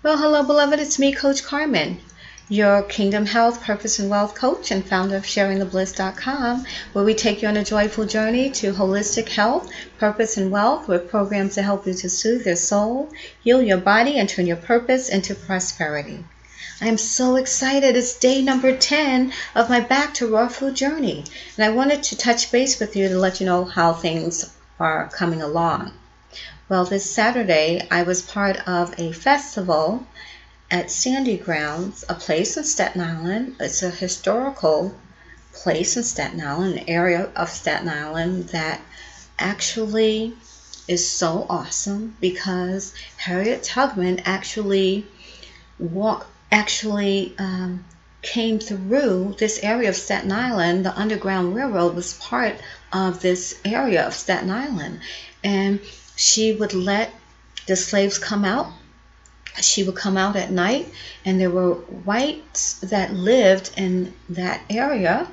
Well, hello, beloved. It's me, Coach Carmen, your Kingdom Health, Purpose, and Wealth coach and founder of SharingTheBliss.com, where we take you on a joyful journey to holistic health, purpose, and wealth with programs to help you to soothe your soul, heal your body, and turn your purpose into prosperity. I am so excited. It's day number 10 of my Back to Raw Food journey, and I wanted to touch base with you to let you know how things are coming along. Well, this Saturday, I was part of a festival at Sandy Grounds, a place in Staten Island. It's a historical place in Staten Island, an area of Staten Island that actually is so awesome because Harriet Tubman actually came through this area of Staten Island. The Underground Railroad was part of this area of Staten Island, and she would let the slaves come out. She would come out at night, and there were whites that lived in that area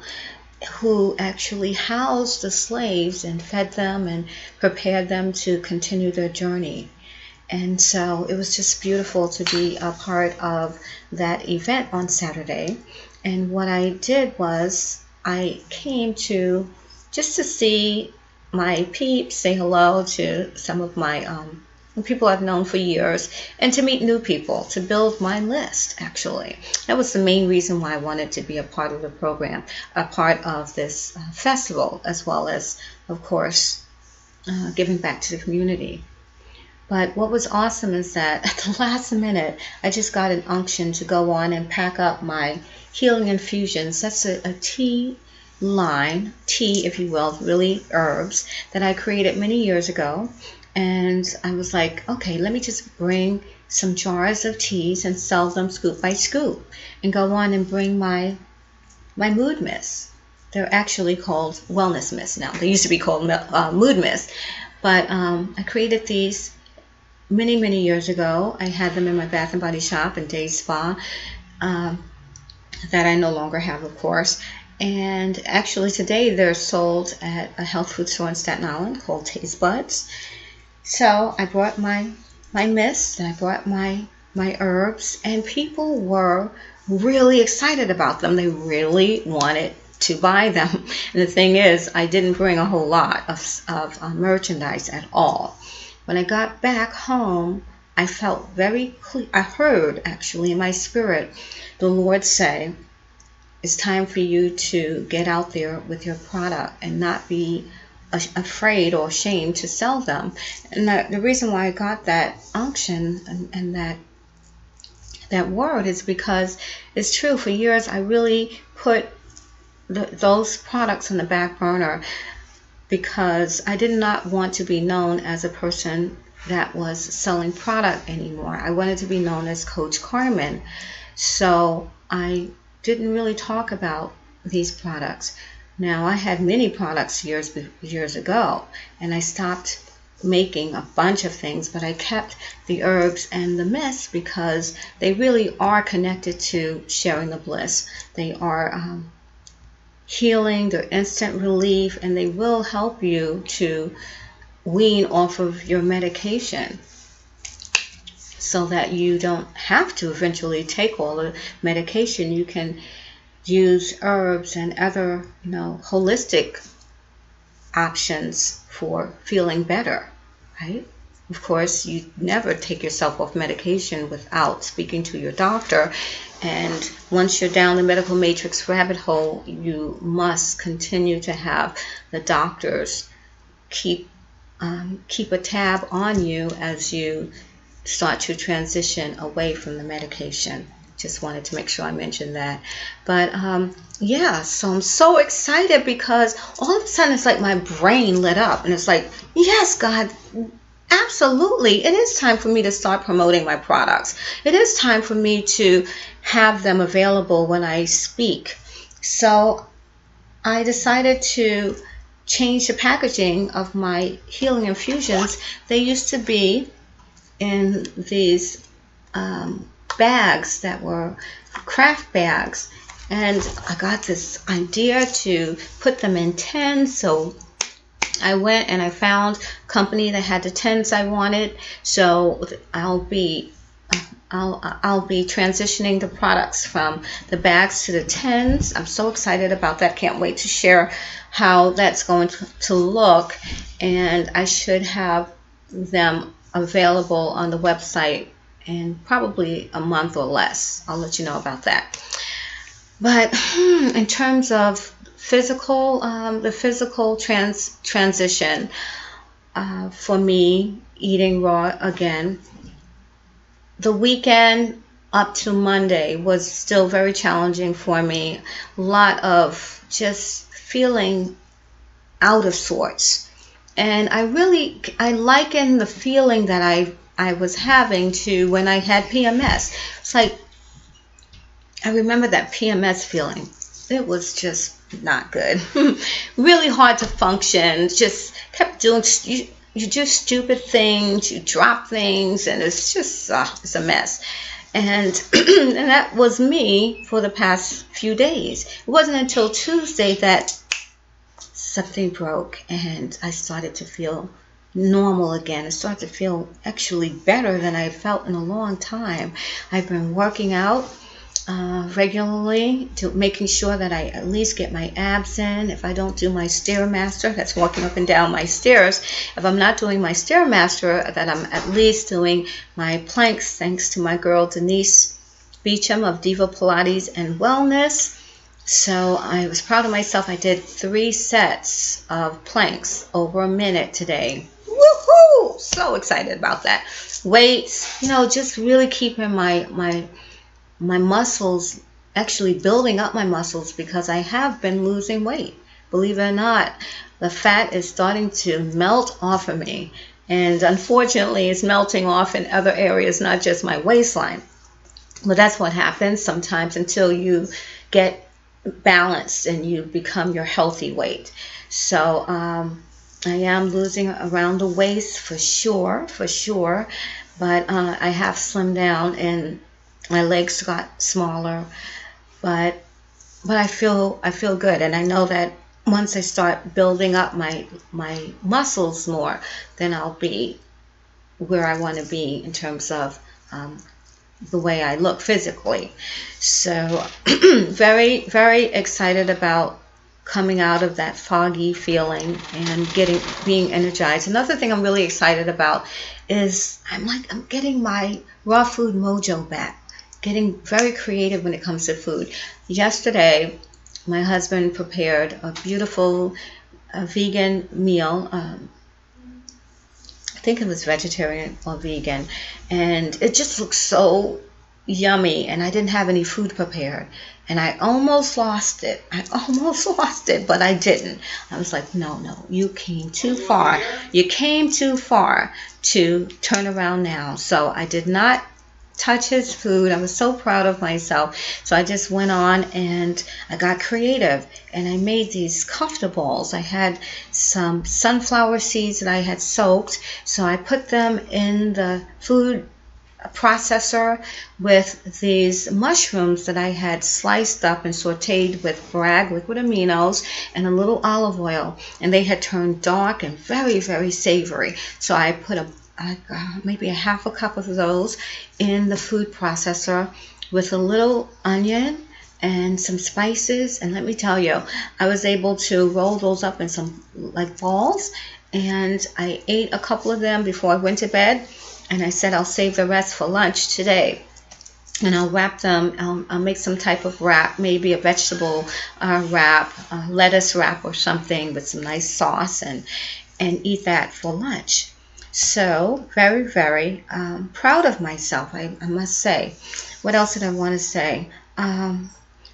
who actually housed the slaves and fed them and prepared them to continue their journey. And so it was just beautiful to be a part of that event on Saturday. And what I did was I came to just to see my peeps, say hello to some of my people I've known for years, and to meet new people, to build my list, actually. That was the main reason why I wanted to be a part of the program, a part of this festival, as well as, of course, giving back to the community. But what was awesome is that at the last minute, I just got an unction to go on and pack up my healing infusions. That's a tea line, tea, if you will, really herbs that I created many years ago. And I was like, okay, let me just bring some jars of teas and sell them scoop by scoop and go on and bring my mood mists. They're actually called wellness mists now. They used to be called mood mists. But I created these many years ago. I had them in my Bath and Body Shop and Day Spa that I no longer have, of course. And actually today they're sold at a health food store in Staten Island called Taste Buds. So I brought my mist and I brought my herbs, and people were really excited about them. They really wanted to buy them. And the thing is, I didn't bring a whole lot of merchandise at all. When I got back home, I felt very clear. I heard actually in my spirit the Lord say, it's time for you to get out there with your product and not be afraid or ashamed to sell them. And the reason why I got that unction and that word is because it's true. For years, I really put those products on the back burner because I did not want to be known as a person that was selling product anymore. I wanted to be known as Coach Carmen. So I didn't really talk about these products. Now, I had many products years ago, and I stopped making a bunch of things, but I kept the herbs and the mists because they really are connected to sharing the bliss. They are healing, they're instant relief, and they will help you to wean off of your medication so that you don't have to eventually take all the medication. You can use herbs and other, holistic options for feeling better, right? Of course, you never take yourself off medication without speaking to your doctor. And once you're down the medical matrix rabbit hole, you must continue to have the doctors keep a tab on you as you start to transition away from the medication. Just wanted to make sure I mentioned that. But so I'm so excited because all of a sudden it's like my brain lit up and it's like, yes, God, absolutely. It is time for me to start promoting my products. It is time for me to have them available when I speak. So I decided to change the packaging of my healing infusions. They used to be in these bags that were craft bags, and I got this idea to put them in tins. So I went and I found a company that had the tins I wanted. So I'll be I'll be transitioning the products from the bags to the tins. I'm so excited about that. Can't wait to share how that's going to look. And I should have them available on the website in probably a month or less. I'll let you know about that. But in terms of the physical transition for me, eating raw again, the weekend up to Monday was still very challenging for me. A lot of just feeling out of sorts. And I liken the feeling that I was having to when I had PMS. It's like, I remember that PMS feeling. It was just not good. Really hard to function. Just kept doing, you do stupid things, you drop things, and it's just, it's a mess. And and that was me for the past few days. It wasn't until Tuesday that something broke and I started to feel normal again. I started to feel actually better than I felt in a long time. I've been working out regularly, to making sure that I at least get my abs in. If I don't do my Stairmaster, that's walking up and down my stairs. If I'm not doing my Stairmaster, that I'm at least doing my planks, thanks to my girl Denise Beecham of Diva Pilates and Wellness. So I was proud of myself. I did 3 sets of planks over a minute today. Woohoo! So excited about that. Weights, just really keeping my muscles, actually building up my muscles, because I have been losing weight. Believe it or not, the fat is starting to melt off of me. And unfortunately, it's melting off in other areas, not just my waistline. But that's what happens sometimes until you get balanced and you become your healthy weight. So I am losing around the waist for sure. But I have slimmed down and my legs got smaller, but I feel good, and I know that once I start building up my muscles more, then I'll be where I want to be in terms of the way I look physically. So very, very excited about coming out of that foggy feeling and being energized. Another thing I'm really excited about is I'm getting my raw food mojo back. Getting very creative when it comes to food. Yesterday, my husband prepared a beautiful vegan meal. I think it was vegetarian or vegan, and it just looked so yummy, and I didn't have any food prepared, and I almost lost it. But I didn't. I was like, no, you came too far. You came too far to turn around now. So I did not touch his food. I was so proud of myself. So I just went on and I got creative and I made these comfortables. I had some sunflower seeds that I had soaked, so I put them in the food processor with these mushrooms that I had sliced up and sauteed with Bragg liquid aminos and a little olive oil, and they had turned dark and very, very savory. So I put maybe a half a cup of those in the food processor with a little onion and some spices, and let me tell you, I was able to roll those up in some balls, and I ate a couple of them before I went to bed, and I said I'll save the rest for lunch today. And I'll wrap them, I'll make some type of wrap, maybe a vegetable wrap, a lettuce wrap or something with some nice sauce, and eat that for lunch. So, very, very proud of myself, I must say. What else did I want to say?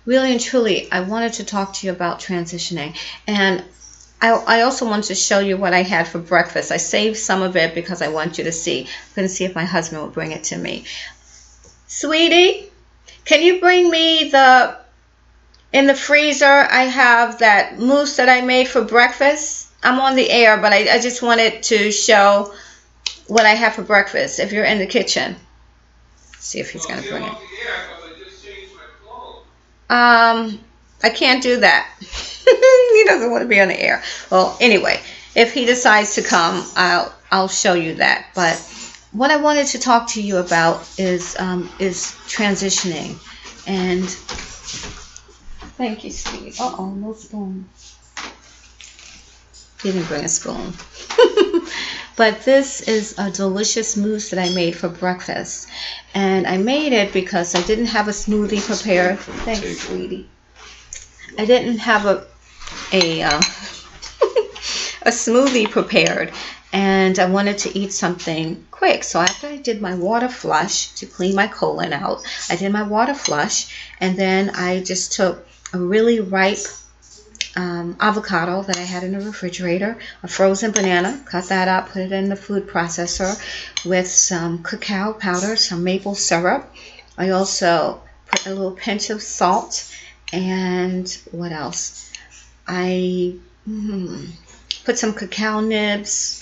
Really and truly, I wanted to talk to you about transitioning. And I also wanted to show you what I had for breakfast. I saved some of it because I want you to see. I'm going to see if my husband will bring it to me. Sweetie, can you bring me in the freezer, I have that mousse that I made for breakfast. I'm on the air, but I just wanted to show what I have for breakfast. If you're in the kitchen, see if he's going to bring it. I can't do that. He doesn't want to be on the air. Well, anyway, if he decides to come, I'll show you that. But what I wanted to talk to you about is transitioning. And thank you, Steve. Uh-oh, no spoon. Didn't bring a spoon. But this is a delicious mousse that I made for breakfast. And I made it because I didn't have a smoothie prepared. Thanks, sweetie. I didn't have a smoothie prepared, and I wanted to eat something quick. So after I did my water flush to clean my colon out, I did my water flush, and then I just took a really ripe avocado that I had in the refrigerator, a frozen banana, cut that up, put it in the food processor with some cacao powder, some maple syrup. I also put a little pinch of salt, and what else? I put some cacao nibs,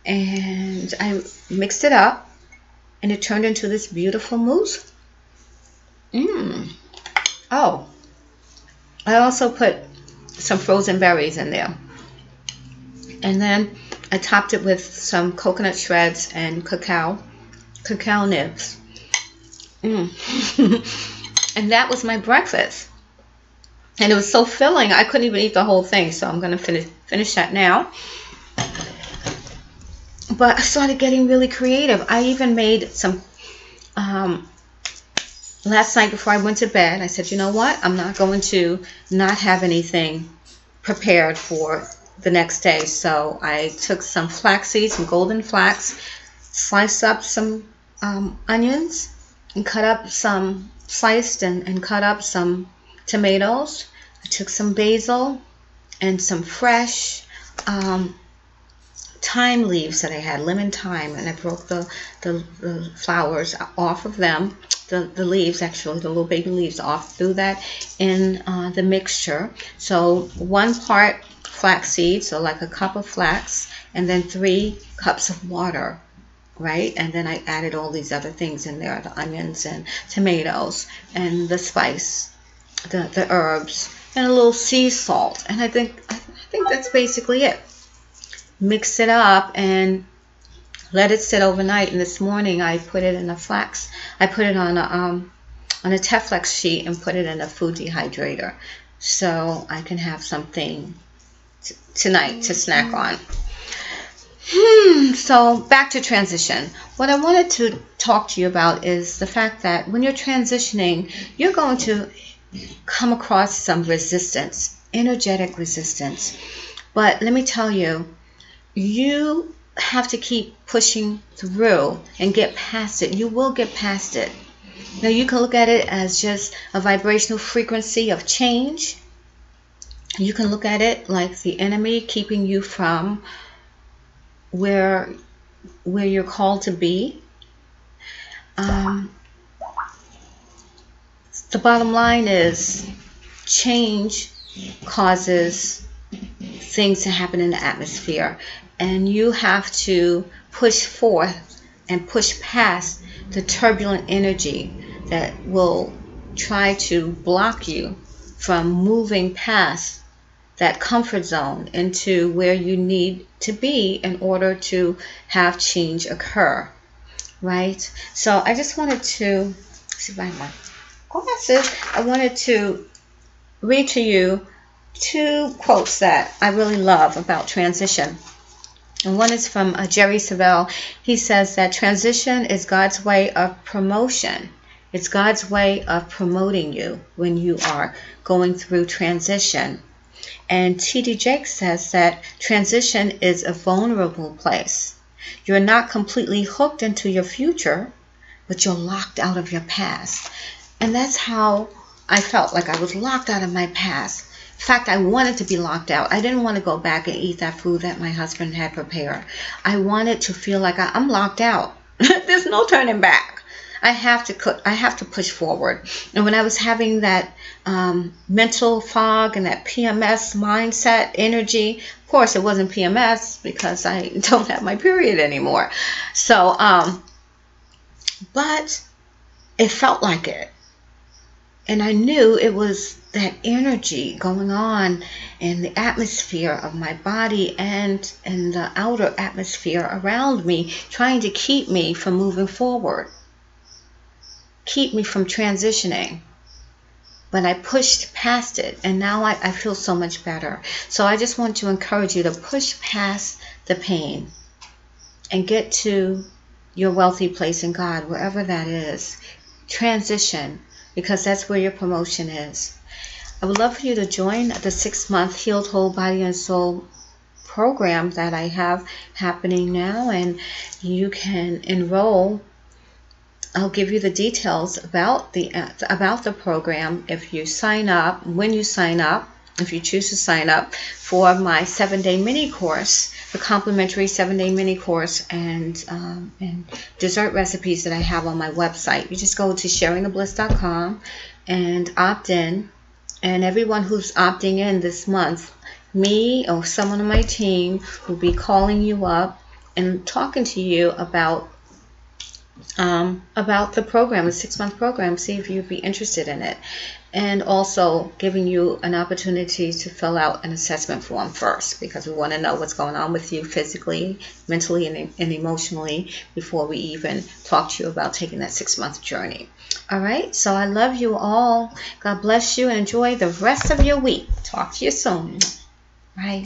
and I mixed it up, and it turned into this beautiful mousse. Oh, I also put some frozen berries in there, and then I topped it with some coconut shreds and cacao nibs. And that was my breakfast, and it was so filling I couldn't even eat the whole thing, so I'm gonna finish that now. But I started getting really creative. I even made some last night before I went to bed. I said, you know what? I'm not going to not have anything prepared for the next day. So I took some flax seeds, some golden flax, sliced up some onions, and cut up some sliced and cut up some tomatoes. I took some basil and some fresh thyme leaves that I had, lemon thyme, and I broke the flowers off of them, the leaves, actually, the little baby leaves off, threw that in the mixture. So 1 part flax seed, so like a cup of flax, and then 3 cups of water, right? And then I added all these other things in there, the onions and tomatoes and the spice, the herbs, and a little sea salt. And I think that's basically it. Mix it up and let it sit overnight. And this morning I put it in I put it on a Teflex sheet and put it in a food dehydrator, so I can have something tonight to snack on. So back to transition. What I wanted to talk to you about is the fact that when you're transitioning, you're going to come across some resistance, energetic resistance. But let me tell you, you have to keep pushing through and get past it. You will get past it. Now, you can look at it as just a vibrational frequency of change. You can look at it like the enemy keeping you from where you're called to be. The bottom line is change causes things to happen in the atmosphere, and you have to push forth and push past the turbulent energy that will try to block you from moving past that comfort zone into where you need to be in order to have change occur, right? So I just wanted to see if I have my glasses. I wanted to read to you 2 quotes that I really love about transition. And one is from Jerry Savelle. He says that transition is God's way of promotion. It's God's way of promoting you when you are going through transition. And T.D. Jakes says that transition is a vulnerable place. You're not completely hooked into your future, but you're locked out of your past. And that's how I felt, like I was locked out of my past. In fact, I wanted to be locked out. I didn't want to go back and eat that food that my husband had prepared. I wanted to feel like I'm locked out. There's no turning back. I have to push forward. And when I was having that mental fog and that PMS mindset energy, of course it wasn't PMS because I don't have my period anymore. So, but it felt like it. And I knew it was that energy going on in the atmosphere of my body and in the outer atmosphere around me, trying to keep me from moving forward, keep me from transitioning. But I pushed past it, and now I feel so much better. So I just want to encourage you to push past the pain and get to your wealthy place in God, wherever that is. Transition, because that's where your promotion is. I would love for you to join the 6-month Healed Whole Body and Soul program that I have happening now, and you can enroll. I'll give you the details about the program if you sign up. When you sign up, if you choose to sign up for my 7-day mini course, the complimentary 7-day mini course, and dessert recipes that I have on my website. You just go to sharingthebliss.com and opt in. And everyone who's opting in this month, me or someone on my team will be calling you up and talking to you about the program, the 6-month program, see if you'd be interested in it. And also giving you an opportunity to fill out an assessment form first, because we want to know what's going on with you physically, mentally, and emotionally before we even talk to you about taking that 6-month journey. All right, so I love you all. God bless you, and enjoy the rest of your week. Talk to you soon. Bye.